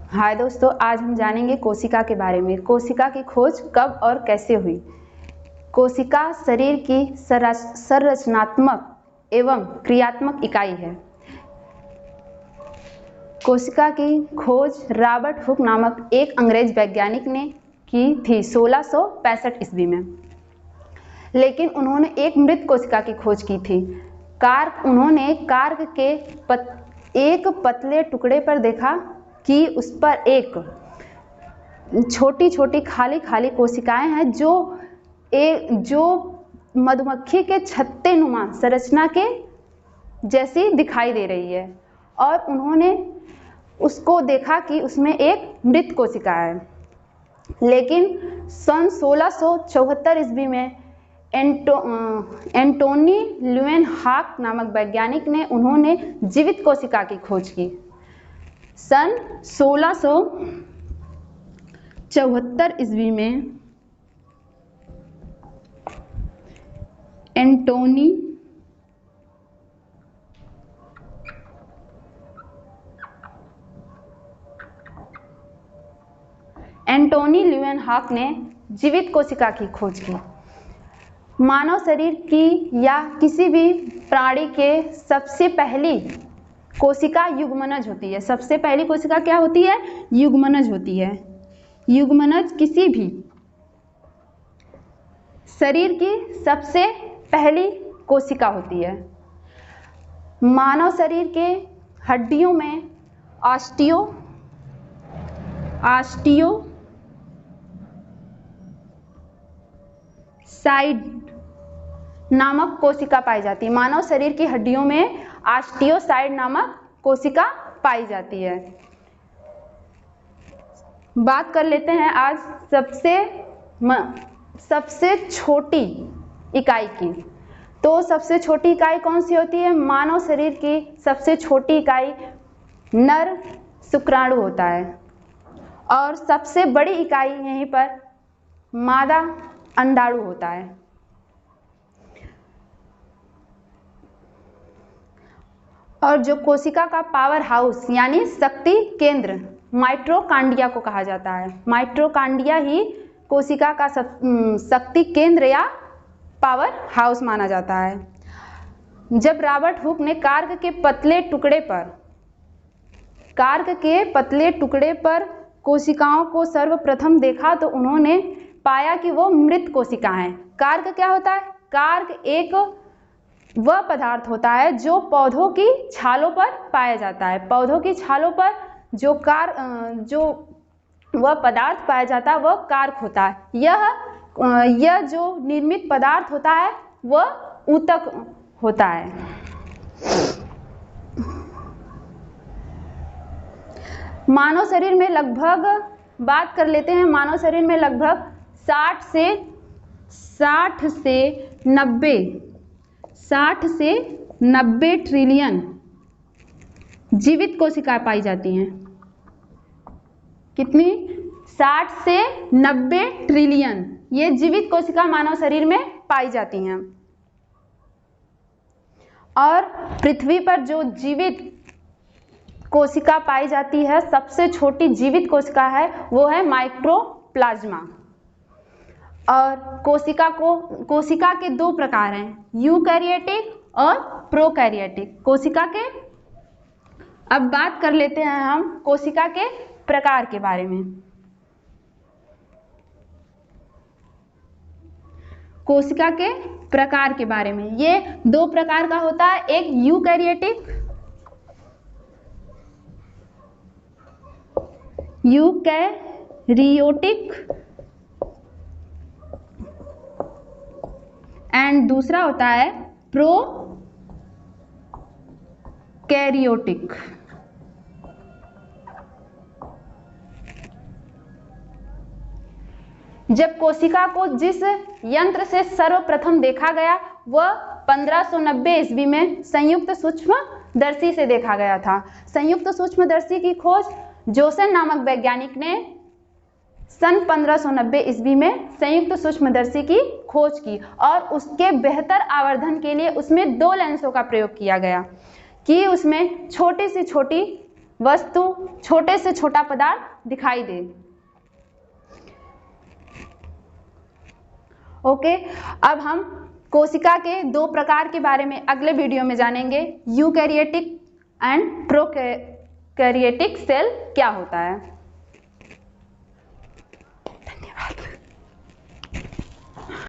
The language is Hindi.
हाय दोस्तों, आज हम जानेंगे कोशिका के बारे में। कोशिका की खोज कब और कैसे हुई। कोशिका शरीर की संरचनात्मक एवं क्रियात्मक इकाई है। कोशिका की खोज रॉबर्ट हुक नामक एक अंग्रेज वैज्ञानिक ने की थी 1665 ईस्वी में। लेकिन उन्होंने एक मृत कोशिका की खोज की थी। उन्होंने कार्क के एक पतले टुकड़े पर देखा कि उस पर एक छोटी छोटी खाली खाली कोशिकाएं हैं जो मधुमक्खी के छत्ते नुमा संरचना के जैसी दिखाई दे रही है, और उन्होंने उसको देखा कि उसमें एक मृत कोशिका है। लेकिन सन 1674 ईस्वी में एंटोनी ल्यूवेनहॉक नामक वैज्ञानिक ने उन्होंने जीवित कोशिका की खोज की। सन 1674 ईस्वी में एंटोनी ल्यूवेनहॉक ने जीवित कोशिका की खोज की। मानव शरीर की या किसी भी प्राणी के सबसे पहली कोशिका युग्मनज होती है। सबसे पहली कोशिका क्या होती है? युग्मनज होती है। युग्मनज किसी भी शरीर की सबसे पहली कोशिका होती है। मानव शरीर के हड्डियों में ऑस्टियोसाइड नामक कोशिका पाई जाती है। मानव शरीर की हड्डियों में ऑस्टियोसाइड नामक कोशिका पाई जाती है। बात कर लेते हैं आज सबसे छोटी इकाई की। तो सबसे छोटी इकाई कौन सी होती है? मानव शरीर की सबसे छोटी इकाई नर शुक्राणु होता है, और सबसे बड़ी इकाई यहीं पर मादा अंडाणु होता है। और जो कोशिका का पावर हाउस यानी शक्ति केंद्र माइटोकांड्रिया को कहा जाता है। माइटोकांड्रिया ही कोशिका का शक्ति केंद्र या पावर हाउस माना जाता है। जब रॉबर्ट हुक ने कार्क के पतले टुकड़े पर कोशिकाओं को सर्वप्रथम देखा तो उन्होंने पाया कि वो मृत कोशिका हैं। कार्क क्या होता है? कार्क एक वह पदार्थ होता है जो पौधों की छालों पर पाया जाता है। पौधों की छालों पर जो वह पदार्थ पाया जाता है वह कार्क होता है। यह जो निर्मित पदार्थ होता है वह ऊतक होता है। मानव शरीर में लगभग 60 से 90 ट्रिलियन जीवित कोशिकाएं पाई जाती हैं। कितनी? 60 से 90 ट्रिलियन ये जीवित कोशिका मानव शरीर में पाई जाती हैं। और पृथ्वी पर जो जीवित कोशिका पाई जाती है, सबसे छोटी जीवित कोशिका है वो है माइक्रोप्लाज्मा। और कोशिका के दो प्रकार हैं, यूकैरियोटिक और प्रोकैरियोटिक कोशिका के। अब बात कर लेते हैं हम कोशिका के प्रकार के बारे में। कोशिका के प्रकार के बारे में, ये दो प्रकार का होता है, एक यूकैरियोटिक एंड दूसरा होता है प्रोकैरियोटिक। जब कोशिका को जिस यंत्र से सर्वप्रथम देखा गया वह 1590 ईस्वी में संयुक्त सूक्ष्मदर्शी से देखा गया था। संयुक्त सूक्ष्मदर्शी की खोज जोसेन नामक वैज्ञानिक ने सन 1590 ईस्वी में संयुक्त सूक्ष्मदर्शी की खोज की, और उसके बेहतर आवर्धन के लिए उसमें 2 लेंसों का प्रयोग किया गया कि उसमें छोटी से छोटी वस्तु, छोटे से छोटा पदार्थ दिखाई दे। ओके, अब हम कोशिका के दो प्रकार के बारे में अगले वीडियो में जानेंगे। यूकैरियोटिक एंड प्रोकैरियोटिक सेल क्या होता है।